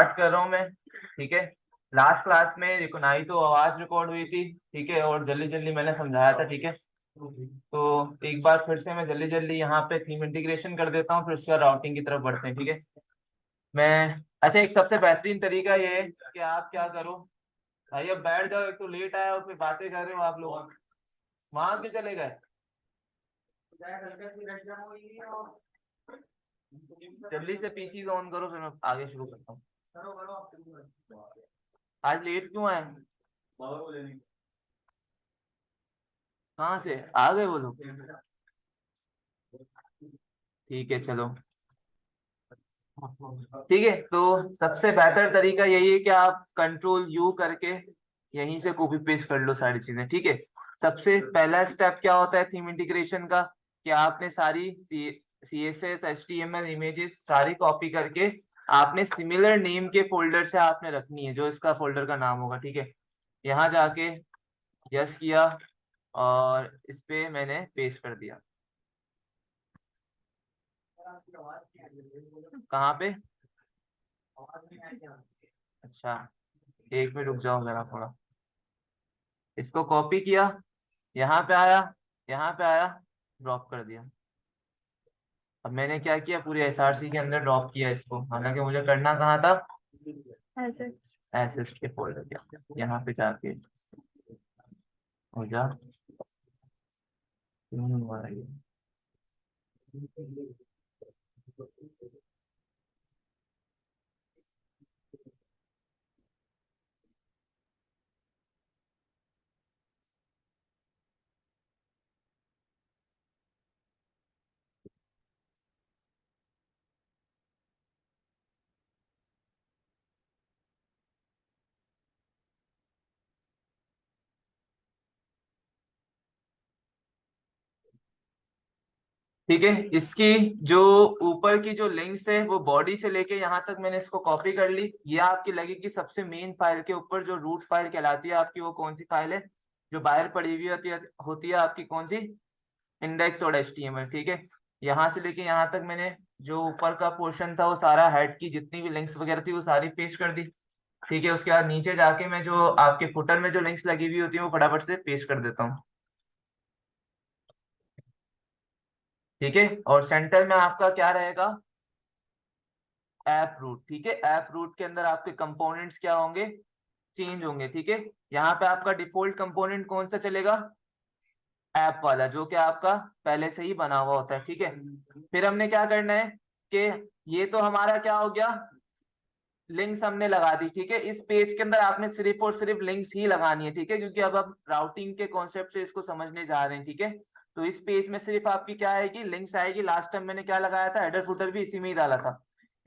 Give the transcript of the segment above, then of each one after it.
Start कर रहा हूँ मैं। ठीक है, लास्ट क्लास में देखो ना ही तो आवाज रिकॉर्ड हुई थी। ठीक है, और जल्दी जल्दी मैंने समझाया था। ठीक है, तो एक बार फिर से मैं जल्दी जल्दी यहाँ पे थीम इंटीग्रेशन कर देता हूँ, फिर उसके बाद राउटिंग की तरफ बढ़ते हैं। ठीक है, मैं अच्छा, एक सबसे बेहतरीन तरीका ये है कि आप क्या करो भाई, अब बैठ जाओ। एक तो लेट आया और फिर बातें कर रहे हो आप लोग, वहां भी चले गए। जल्दी से पीसी ऑन करो, फिर मैं आगे शुरू करता हूँ। आज लेट क्यों आए? कहाँ से आ गए वो लोग? ठीक है चलो। ठीक है, तो सबसे बेहतर तरीका यही है कि आप कंट्रोल यू करके यहीं से कॉपी पेस्ट कर लो सारी चीजें। ठीक है, सबसे पहला स्टेप क्या होता है थीम इंटीग्रेशन का, कि आपने सारी CSS HTML इमेजेस सारी कॉपी करके आपने सिमिलर नेम के फोल्डर से आपने रखनी है, जो इसका फोल्डर का नाम होगा। ठीक है, यहाँ जाके यस किया और इस पे मैंने पेस्ट कर दिया। कहाँ पे? अच्छा, एक मिनट रुक जाओ जरा थोड़ा। इसको कॉपी किया, यहाँ पे आया, यहाँ पे आया, ड्रॉप कर दिया। अब मैंने क्या किया, पूरे SRC के अंदर ड्रॉप किया इसको, हालांकि मुझे करना कहाँ था, ऐसे। एसेस के फोल्डर के यहाँ पे जाके हो जा। हो रही है। ठीक है, इसकी जो ऊपर की जो लिंक्स है वो बॉडी से लेके यहाँ तक मैंने इसको कॉपी कर ली। ये आपकी लगेगी सबसे मेन फाइल के ऊपर, जो रूट फाइल कहलाती है आपकी, वो कौन सी फाइल है जो बाहर पड़ी हुई होती है आपकी, कौन सी? index.html। ठीक है, यहाँ से लेके यहाँ तक मैंने जो ऊपर का पोर्शन था वो सारा, हेड की जितनी भी लिंक्स वगैरह थी वो सारी पेस्ट कर दी। ठीक है, उसके बाद नीचे जाके मैं जो आपके फुटर में जो लिंक्स लगी हुई होती है वो फटाफट से पेस्ट कर देता हूँ। ठीक है, और सेंटर में आपका क्या रहेगा? App root. ठीक है, ऐप रूट के अंदर आपके कंपोनेंट्स क्या होंगे? चेंज होंगे। ठीक है, यहाँ पे आपका डिफॉल्ट कंपोनेंट कौन सा चलेगा? ऐप वाला, जो कि आपका पहले से ही बना हुआ होता है। ठीक है, फिर हमने क्या करना है कि ये तो हमारा क्या हो गया, लिंक्स हमने लगा दी। ठीक है, इस पेज के अंदर आपने सिर्फ और सिर्फ लिंक्स ही लगानी है। ठीक है, क्योंकि अब आप राउटिंग के कॉन्सेप्ट से इसको समझने जा रहे हैं। ठीक है, तो इस पेज में सिर्फ आपकी क्या आएगी, लिंक्स आएगी। लास्ट टाइम मैंने क्या लगाया था, हेडर फुटर भी इसी में ही डाला था।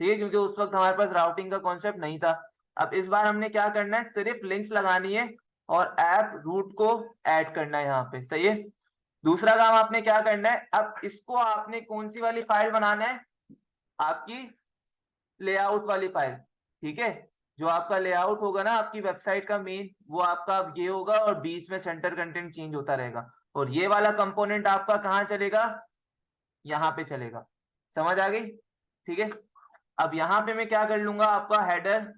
ठीक है, क्योंकि उस वक्त हमारे पास राउटिंग का कॉन्सेप्ट नहीं था। अब इस बार हमने क्या करना है, सिर्फ लिंक्स लगानी है और ऐप रूट को ऐड करना है यहाँ पे। सही है, दूसरा काम आपने क्या करना है, अब इसको आपने कौन सी वाली फाइल बनाना है, आपकी लेआउट वाली फाइल। ठीक है, जो आपका लेआउट होगा ना आपकी वेबसाइट का मेन, वो आपका अब ये होगा और बीच में सेंटर कंटेंट चेंज होता रहेगा। और ये वाला कंपोनेंट आपका कहाँ चलेगा? यहाँ पे चलेगा। समझ आ गई? ठीक है, अब यहाँ पे मैं क्या कर लूंगा, आपका हेडर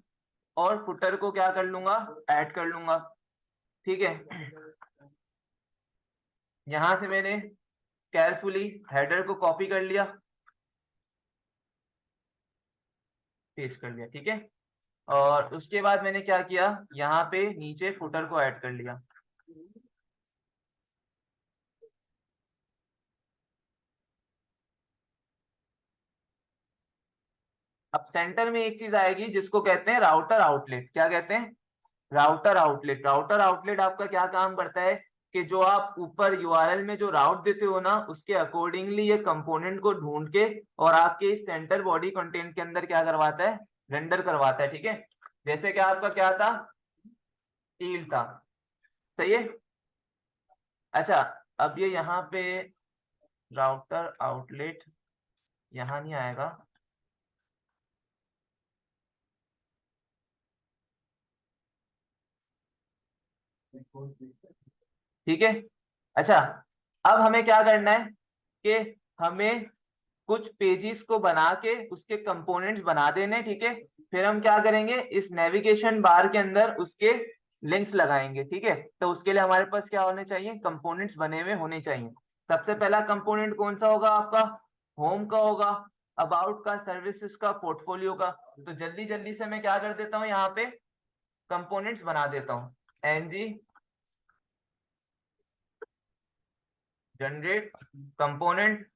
और फुटर को क्या कर लूंगा, ऐड कर लूंगा। ठीक है, यहां से मैंने केयरफुली हेडर को कॉपी कर लिया, पेस्ट कर लिया। ठीक है, और उसके बाद मैंने क्या किया, यहाँ पे नीचे फुटर को ऐड कर लिया। अब सेंटर में एक चीज आएगी जिसको कहते हैं राउटर आउटलेट। क्या कहते हैं? Router outlet. राउटर आउटलेट आपका क्या काम करता है कि जो आप ऊपर यूआरएल में जो राउट देते हो ना, उसके अकॉर्डिंगली ये कंपोनेंट को ढूंढ के और आपके इस सेंटर बॉडी कंटेंट के अंदर क्या करवाता है, रेंडर करवाता है। ठीक है, जैसे कि आपका क्या था, टील था। सही है, अच्छा, अब ये यहाँ पे राउटर आउटलेट यहाँ नहीं आएगा। ठीक है, अच्छा, अब हमें क्या करना है कि हमें कुछ पेजेस को बना के उसके कंपोनेंट्स बना देने, ठीक है। फिर हम क्या करेंगे, इस नेविगेशन बार के अंदर उसके लिंक्स लगाएंगे, ठीक है। तो उसके लिए हमारे पास क्या होने चाहिए, कंपोनेंट्स बने हुए होने चाहिए। सबसे पहला कंपोनेंट कौन सा होगा आपका, होम का होगा, अबाउट का, सर्विसेज का, पोर्टफोलियो का। तो जल्दी जल्दी से मैं क्या कर देता हूँ, यहाँ पे कंपोनेंट्स बना देता हूँ। Ng generate component,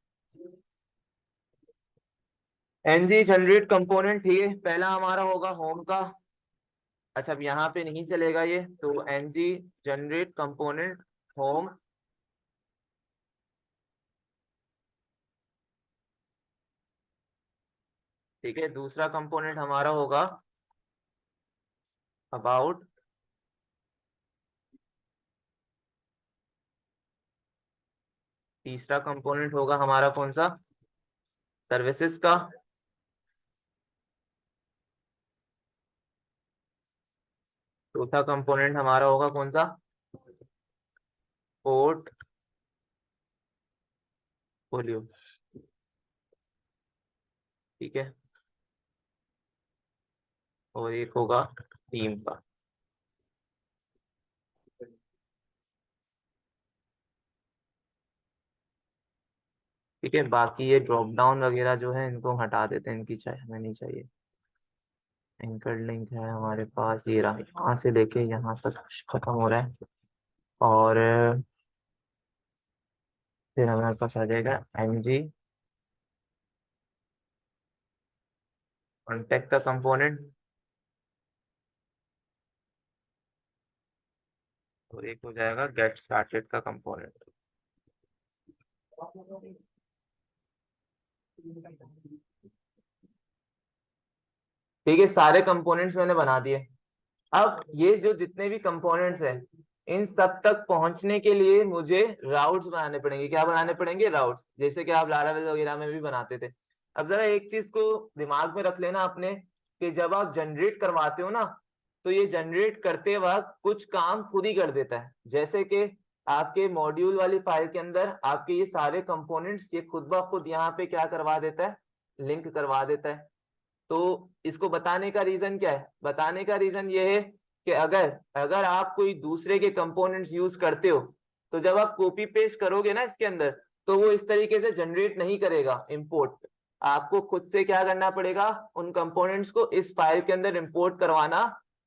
ng generate component, ठीक है। पहला हमारा होगा होम का। अच्छा, अब यहाँ पे नहीं चलेगा ये, तो एनजी जनरेट कंपोनेंट होम, ठीक है। दूसरा कंपोनेंट हमारा होगा अबाउट, तीसरा कंपोनेंट होगा हमारा कौन सा, सर्विसेज का, चौथा कंपोनेंट हमारा होगा कौन सा, पोर्टफोलियो, ठीक है। और एक होगा टीम का, ठीक है। बाकी ये ड्रॉप डाउन वगैरह जो है इनको हटा देते हैं, इनकी चाहिए, हमें नहीं चाहिए। एंकर लिंक है हमारे पास, ये रहा, यहाँ से लेके यहाँ तक खत्म हो रहा है। और फिर हमारे पास आ जाएगा एमजी कॉन्टेक्ट का कंपोनेंट, और एक हो जाएगा गेट स्टार्टेड का कंपोनेंट। ठीक है, सारे कंपोनेंट्स मैंने बना दिए। अब ये जो जितने भी कंपोनेंट्स हैं, इन सब तक पहुंचने के लिए मुझे राउट्स बनाने पड़ेंगे। क्या बनाने पड़ेंगे, राउट्स, जैसे कि आप लारावेल वगैरह में भी बनाते थे। अब जरा एक चीज को दिमाग में रख लेना अपने, कि जब आप जनरेट करवाते हो ना, तो ये जनरेट करते वक्त कुछ काम खुद ही कर देता है। जैसे कि आपके मॉड्यूल वाली फाइल के अंदर आपके ये सारे कंपोनेंट्स ये खुद ब खुद यहाँ पे क्या करवा देता है, लिंक करवा देता है। तो इसको बताने का रीजन क्या है, बताने का रीजन ये है कि अगर अगर आप कोई दूसरे के कंपोनेंट्स यूज करते हो, तो जब आप कॉपी पेस्ट करोगे ना इसके अंदर, तो वो इस तरीके से जनरेट नहीं करेगा इंपोर्ट। आपको खुद से क्या करना पड़ेगा, उन कंपोनेंट्स को इस फाइल के अंदर इंपोर्ट करवाना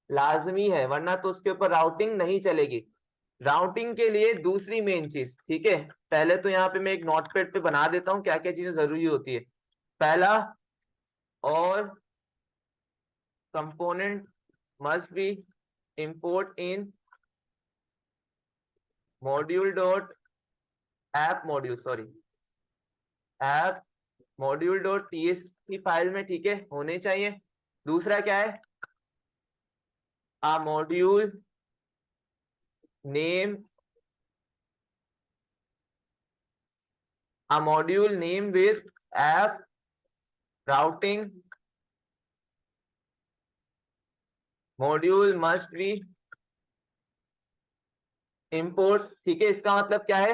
लाजमी है, वरना तो उसके ऊपर राउटिंग नहीं चलेगी। राउटिंग के लिए दूसरी मेन चीज, ठीक है, पहले तो यहाँ पे मैं एक नोटपैड पे बना देता हूँ क्या क्या चीजें जरूरी होती है। पहला, और component must be import in module dot app module, sorry, app module dot tsp file में, ठीक है, होने चाहिए। दूसरा क्या है, a module name, a module name with app routing module must be import, ठीक है। इसका मतलब क्या है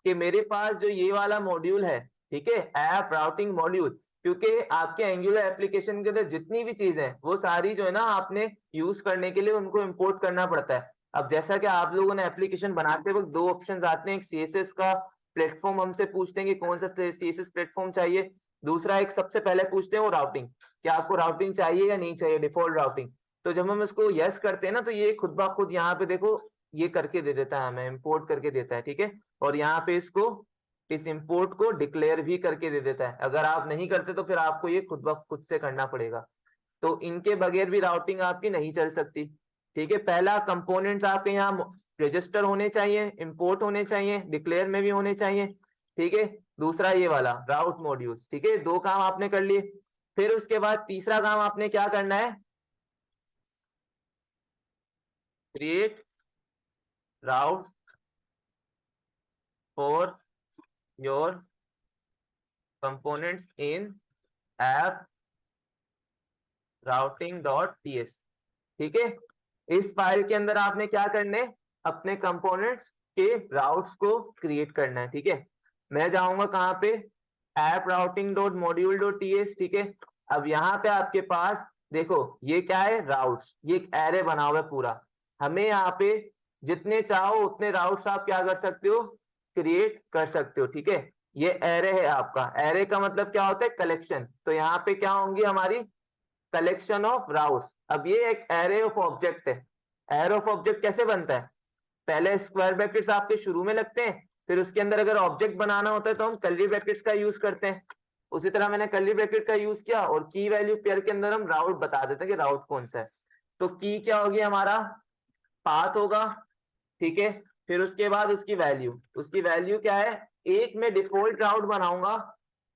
कि मेरे पास जो ये वाला मॉड्यूल है, ठीक है, ऐप राउटिंग मॉड्यूल, क्योंकि आपके एंगुलर एप्लीकेशन के अंदर जितनी भी चीजें हैं वो सारी जो है ना, आपने यूज करने के लिए उनको इंपोर्ट करना पड़ता है। अब जैसा कि आप लोगों ने एप्लीकेशन बनाते वक्त दो ऑप्शंस आते हैं, एक सीएसएस का प्लेटफॉर्म हमसे पूछते हैं कि कौन सा सीएसएस प्लेटफॉर्म चाहिए, दूसरा एक सबसे पहले पूछते हैं वो राउटिंग, क्या आपको राउटिंग चाहिए या नहीं चाहिए, डिफॉल्ट राउटिंग। तो जब हम इसको यस करते हैं ना, तो ये खुद ब खुद यहाँ पे देखो ये करके दे देता है, हमें इंपोर्ट करके देता है, ठीक है। और यहाँ पे इसको, इस इंपोर्ट को डिक्लेयर भी करके दे देता है। अगर आप नहीं करते तो फिर आपको ये खुद ब खुद से करना पड़ेगा। तो इनके बगैर भी राउटिंग आपकी नहीं चल सकती, ठीक है। पहला, कंपोनेंट्स आपके यहाँ रजिस्टर होने चाहिए, इंपोर्ट होने चाहिए, डिक्लेयर में भी होने चाहिए, ठीक है। दूसरा ये वाला राउट मॉड्यूल्स, ठीक है, दो काम आपने कर लिए। फिर उसके बाद तीसरा काम आपने क्या करना है, create route for your components in app routing dot TS, ठीक है। इस फाइल के अंदर आपने क्या करने, अपने कंपोनेंट्स के राउट्स को क्रिएट करना है, ठीक है। मैं जाऊंगा कहाँ पे, app routing dot module dot TS, ठीक है। अब यहाँ पे आपके पास देखो ये क्या है, राउट्स, ये एक एरे बना हुआ है पूरा। हमें यहाँ पे जितने चाहो उतने राउट्स आप क्या कर सकते हो, क्रिएट कर सकते हो, ठीक है। ये एरे है आपका, एरे का मतलब क्या होता है, कलेक्शन। तो यहाँ पे क्या होंगी हमारी, कलेक्शन ऑफ राउट्स। अब ये एक एरे ऑफ ऑब्जेक्ट है। एरे ऑफ ऑब्जेक्ट कैसे बनता है, पहले स्क्वायर ब्रैकेट्स आपके शुरू में लगते हैं, फिर उसके अंदर अगर ऑब्जेक्ट बनाना होता है तो हम कर्ली ब्रैकेट्स का यूज करते हैं। उसी तरह मैंने कर्ली ब्रैकेट का यूज किया और की वैल्यू पेयर के अंदर हम राउट बता देते हैं कि राउट कौन सा है। तो की क्या होगी हमारा, पाथ होगा, ठीक है। फिर उसके बाद उसकी वैल्यू, उसकी वैल्यू क्या है, एक में डिफॉल्ट राउट बनाऊंगा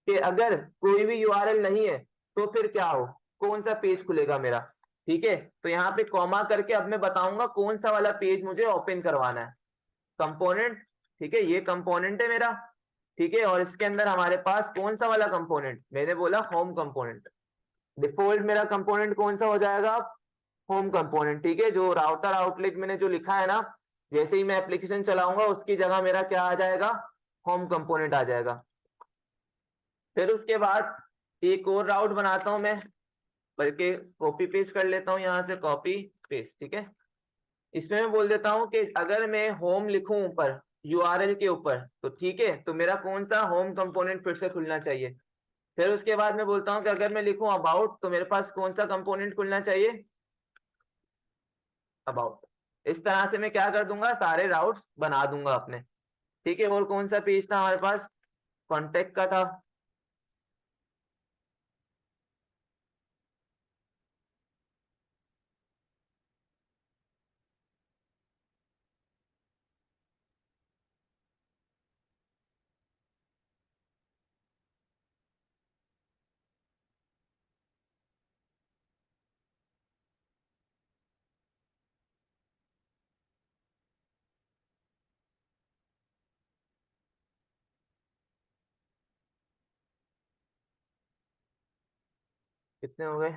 कि अगर कोई भी यूआरएल नहीं है तो फिर क्या हो, कौन सा पेज खुलेगा मेरा, ठीक है। तो यहाँ पे कॉमा करके अब मैं बताऊंगा कौन सा वाला पेज मुझे ओपन करवाना है, कंपोनेंट, ठीक है। ये कंपोनेंट है मेरा, ठीक है। और इसके अंदर हमारे पास कौन सा वाला कंपोनेंट, मैंने बोला होम कंपोनेंट। डिफॉल्ट मेरा कंपोनेंट कौन सा हो जाएगा, होम कंपोनेंट, ठीक है। जो राउटर आउटलेट मैंने जो लिखा है ना, जैसे ही मैं एप्लीकेशन चलाऊंगा उसकी जगह मेरा क्या आ जाएगा, होम कंपोनेंट आ जाएगा। फिर उसके बाद एक और राउट बनाता हूं मैं, बल्कि कॉपी पेस्ट कर लेता हूं, यहाँ से कॉपी पेस्ट, ठीक है। इसमें मैं बोल देता हूं कि अगर मैं होम लिखूं ऊपर यूआरएल के ऊपर, तो ठीक है, तो मेरा कौन सा होम कंपोनेंट फिर से खुलना चाहिए। फिर उसके बाद मैं बोलता हूं कि अगर मैं लिखूं अबाउट, तो मेरे पास कौन सा कंपोनेंट खुलना चाहिए, अबाउट। इस तरह से मैं क्या कर दूंगा, सारे राउट्स बना दूंगा अपने, ठीक है। और कौन सा पेज था हमारे पास, कॉन्टेक्ट का था। कितने हो गए,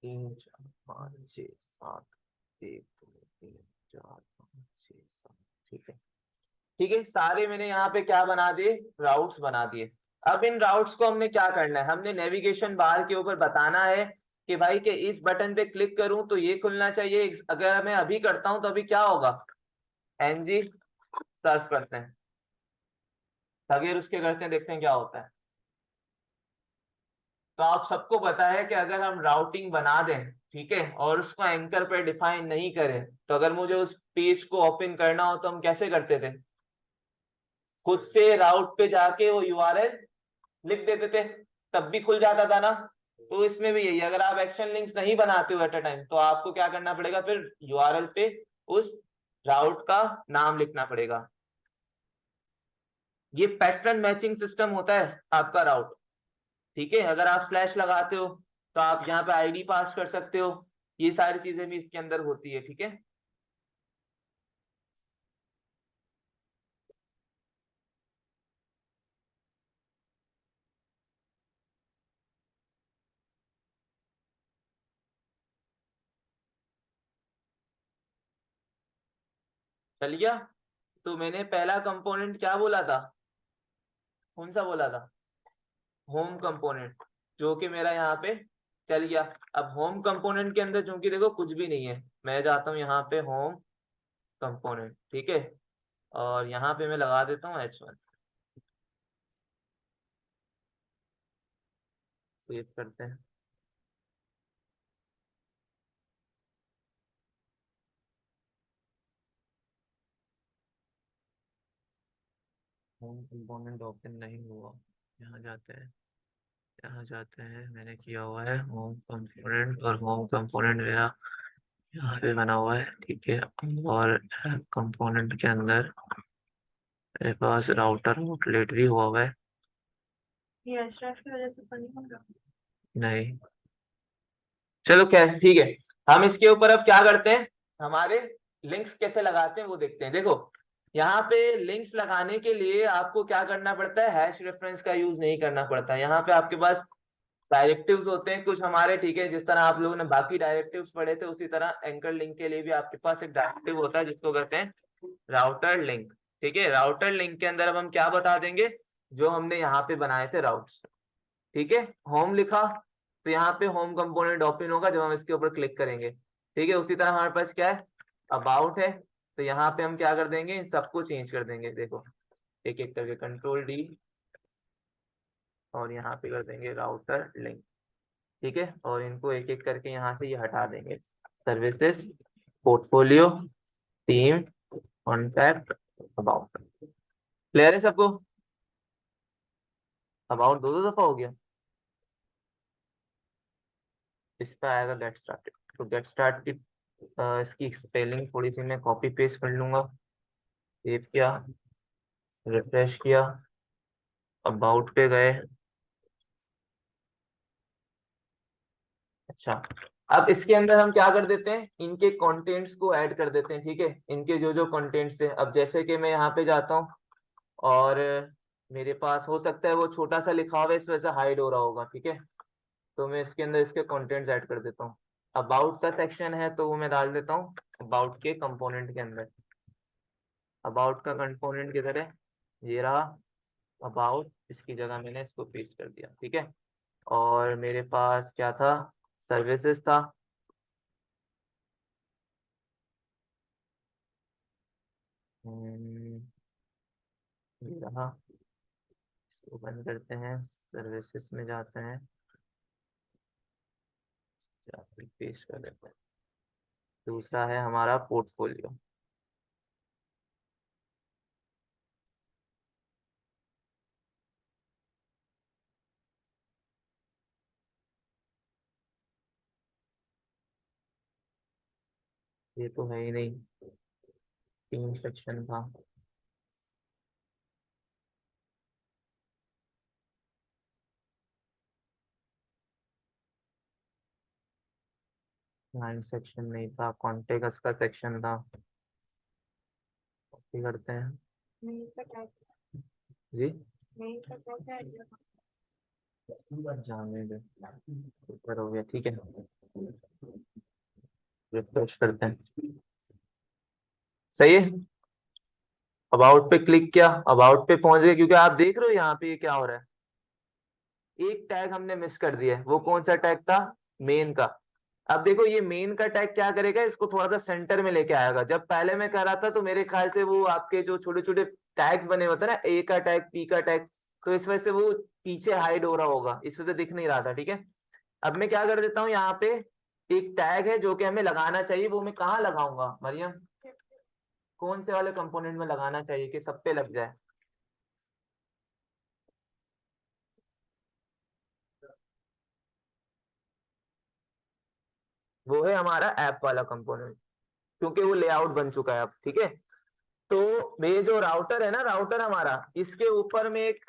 3 4 5 6 7, 1 2 3 4 5 6 7, ठीक है। ठीक है, सारे मैंने यहाँ पे क्या बना दिए, राउट्स बना दिए। अब इन राउट्स को हमने क्या करना है, हमने नेविगेशन बार के ऊपर बताना है कि भाई कि इस बटन पे क्लिक करूं तो ये खुलना चाहिए। अगर मैं अभी करता हूं तो अभी क्या होगा, एनजी सर्च करते हैं, अगर उसके करते हैं, देखते हैं क्या होता है। तो आप सबको पता है कि अगर हम राउटिंग बना दें, ठीक है, और उसको एंकर पे डिफाइन नहीं करें, तो अगर मुझे उस पेज को ओपन करना हो तो हम कैसे करते थे, खुद से राउट पे जाके वो यूआरएल लिख देते थे, तब भी खुल जाता था ना। तो इसमें भी यही, अगर आप एक्शन लिंक्स नहीं बनाते हो एट अ टाइम, तो आपको क्या करना पड़ेगा, फिर यूआरएल पे उस राउट का नाम लिखना पड़ेगा। ये पैटर्न मैचिंग सिस्टम होता है आपका राउट, ठीक है। अगर आप स्लैश लगाते हो तो आप यहाँ पे आईडी पास कर सकते हो, ये सारी चीजें भी इसके अंदर होती है, ठीक है। चल गया। तो मैंने पहला कंपोनेंट क्या बोला था, कौन सा बोला था, होम कंपोनेंट, जो कि मेरा यहाँ पे चल गया। अब होम कंपोनेंट के अंदर चूंकि देखो कुछ भी नहीं है, मैं जाता हूँ यहाँ पे होम कंपोनेंट, ठीक है। और यहाँ पे मैं लगा देता हूँ H1, सेव करते हैं। होम कंपोनेंट ओपन नहीं हुआ, यहाँ जाते हैं, यहाँ जाते हैं, मैंने किया हुआ है होम कंपोनेंट, और होम कंपोनेंट मेरा यहाँ पे बना हुआ है, ठीक है। और कंपोनेंट के अंदर मेरे पास राउटर आउटलेट भी हुआ है। ये एचरेफ की वजह से तो नहीं हो रहा, नहीं, चलो खैर ठीक है। हम इसके ऊपर अब क्या करते हैं, हमारे लिंक्स कैसे लगाते हैं वो देखते हैं। देखो यहाँ पे लिंक्स लगाने के लिए आपको क्या करना पड़ता है, हैश रेफरेंस का यूज नहीं करना पड़ता। यहाँ पे आपके पास डायरेक्टिव्स होते हैं कुछ हमारे, ठीक है, जिस तरह आप लोगों ने बाकी डायरेक्टिव्स पढ़े थे उसी तरह एंकर लिंक के लिए भी आपके पास एक डायरेक्टिव होता है जिसको कहते हैं राउटर लिंक। ठीक है, राउटर लिंक के अंदर अब हम क्या बता देंगे, जो हमने यहाँ पे बनाए थे राउट्स। ठीक है, होम लिखा तो यहाँ पे होम कंपोनेंट ओपन होगा जब हम इसके ऊपर क्लिक करेंगे। ठीक है, उसी तरह हमारे पास क्या है, अबाउट है, तो यहाँ पे हम क्या कर देंगे, इन सबको चेंज कर देंगे। देखो एक एक करके कंट्रोल डी और यहाँ पे कर देंगे राउटर लिंक। ठीक है, और इनको एक एक करके यहाँ से ये हटा देंगे। Services, portfolio, team, contact, about. Clear है सबको? अबाउट दो दो दफा हो गया। इस पे आएगा गेट स्टार्टेड, तो गेट स्टार्टेड इसकी स्पेलिंग थोड़ी सी मैं कॉपी पेस्ट कर लूंगा। सेव किया, रिफ्रेश किया, अबाउट पे गए। अच्छा, अब इसके अंदर हम क्या कर देते हैं, इनके कंटेंट्स को ऐड कर देते हैं। ठीक है, इनके जो जो कंटेंट्स थे, अब जैसे कि मैं यहाँ पे जाता हूँ और मेरे पास हो सकता है वो छोटा सा लिखा हुआ है इस वजह से हाइड हो रहा होगा। ठीक है, तो मैं इसके अंदर इसके कंटेंट्स ऐड कर देता हूँ। अबाउट का सेक्शन है तो वो मैं डाल देता हूँ अबाउट के कंपोनेंट के अंदर। अबाउट का कंपोनेंट किधर है, ये रहा अबाउट, इसकी जगह मैंने इसको पेस्ट कर दिया। ठीक है, और मेरे पास क्या था, सर्विसेज था। हम्म, ये रहा, इसको बंद करते हैं, सर्विसेज में जाते हैं, पेस्ट कर देते हैं। दूसरा है हमारा पोर्टफोलियो। ये तो है ही नहीं, तीन सेक्शन था। नाइन सेक्शन नहीं था, कॉन्टेक्स्ट का सेक्शन था। कॉपी करते हैं जी, जाने दे, ऊपर हो गया। ठीक है, रिफ्रेश करते हैं, सही है। अबाउट पे क्लिक किया, अबाउट पे पहुंच गए, क्योंकि आप देख रहे हो यहाँ पे ये क्या हो रहा है, एक टैग हमने मिस कर दिया है। वो कौन सा टैग था, मेन का। अब देखो ये मेन का टैग क्या करेगा, इसको थोड़ा सा सेंटर में लेके आएगा। जब पहले मैं कर रहा था तो मेरे ख्याल से वो आपके जो छोटे छोटे टैग्स बने होते हैं ना, ए का टैग, पी का टैग, तो इस वजह से वो पीछे हाइड हो रहा होगा, इस वजह से दिख नहीं रहा था। ठीक है, अब मैं क्या कर देता हूँ, यहाँ पे एक टैग है जो कि हमें लगाना चाहिए, वो मैं कहाँ लगाऊंगा मरियम, कौन से वाले कंपोनेंट में लगाना चाहिए कि सब पे लग जाए। वो है हमारा ऐप वाला कंपोनेंट, क्योंकि वो लेआउट बन चुका है अब। ठीक है, तो ये जो राउटर है ना, राउटर हमारा, इसके ऊपर में एक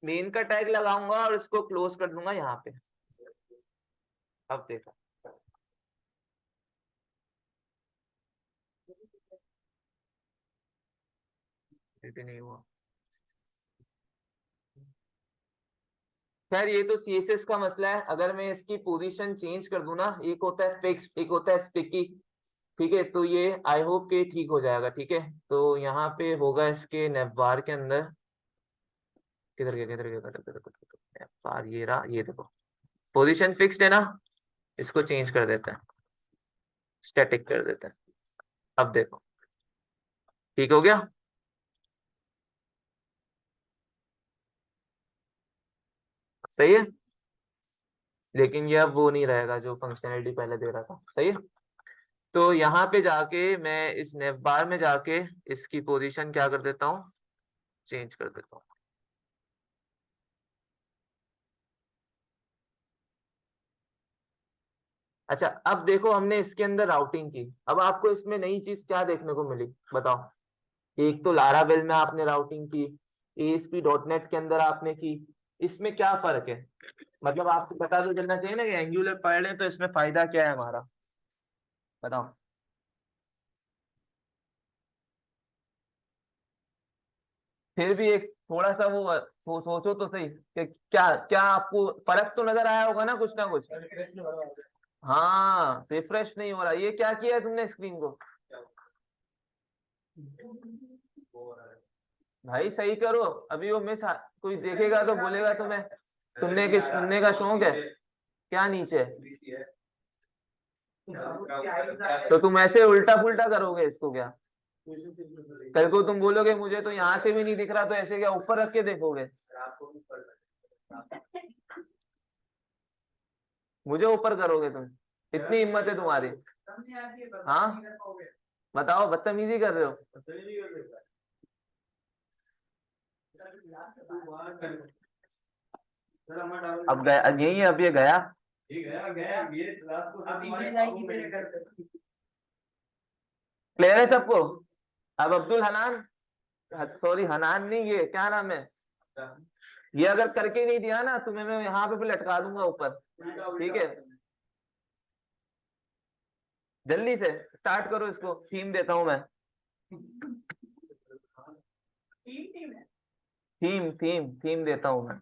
मेन का टैग लगाऊंगा और इसको क्लोज कर दूंगा यहाँ पे। अब देखो, ये नहीं हुआ। खैर ये तो सीएसएस का मसला है, अगर मैं इसकी पोजीशन चेंज कर दूं ना, एक होता है फिक्स, एक होता है स्टिकी। ठीक है, तो ये आई होप के ठीक हो जाएगा। ठीक है, तो यहाँ पे होगा इसके नेटबार के अंदर, किधर गया किधर गया किधर गया, नेटबार ये रहा, ये देखो पोजीशन फिक्स्ड है ना, इसको चेंज कर देते हैं, स्टैटिक कर देते हैं। अब देखो ठीक हो गया। सही है, लेकिन ये अब वो नहीं रहेगा जो फंक्शनैलिटी पहले दे रहा था। सही है, तो यहाँ पे जाके मैं इस नेव बार में जाके इसकी पोजीशन क्या कर देता हूँ, चेंज कर देता हूँ। अच्छा, अब देखो हमने इसके अंदर राउटिंग की, अब आपको इसमें नई चीज क्या देखने को मिली बताओ। एक तो लारावेल में आपने राउटिंग की, ASP.NET के अंदर आपने की, इसमें क्या फर्क है, मतलब आपको पता तो चलना चाहिए ना कि एंगुलर पढ़ लें तो इसमें फायदा क्या है हमारा, बताओ। फिर भी एक थोड़ा सा वो सोचो तो सही कि क्या क्या आपको फर्क तो नजर आया होगा ना कुछ। हाँ, रिफ्रेश नहीं हो रहा। ये क्या किया है तुमने स्क्रीन को? भाई सही करो। अभी वो मिस कोई देखेगा तो बोलेगा तुम्हें सुनने का शौक है क्या नीचे? तो तुम ऐसे उल्टा पुल्टा करोगे इसको क्या? कल को तुम बोलोगे मुझे तो यहाँ से भी नहीं दिख रहा, तो ऐसे क्या ऊपर रख के देखोगे? मुझे ऊपर करोगे तुम? इतनी हिम्मत है तुम्हारी? हाँ बताओ, बदतमीजी कर रहे हो? अब गया, यही है, अब ये गया। क्लियर है सबको? अब अब्दुल हनान, सॉरी हनान नहीं, ये क्या नाम है, ये अगर करके नहीं दिया ना तुम्हें मैं यहाँ पे भी लटका दूंगा ऊपर। ठीक है, जल्दी से स्टार्ट करो इसको, थीम देता हूं मैं। थीम थीम थीम देता हूं मैं।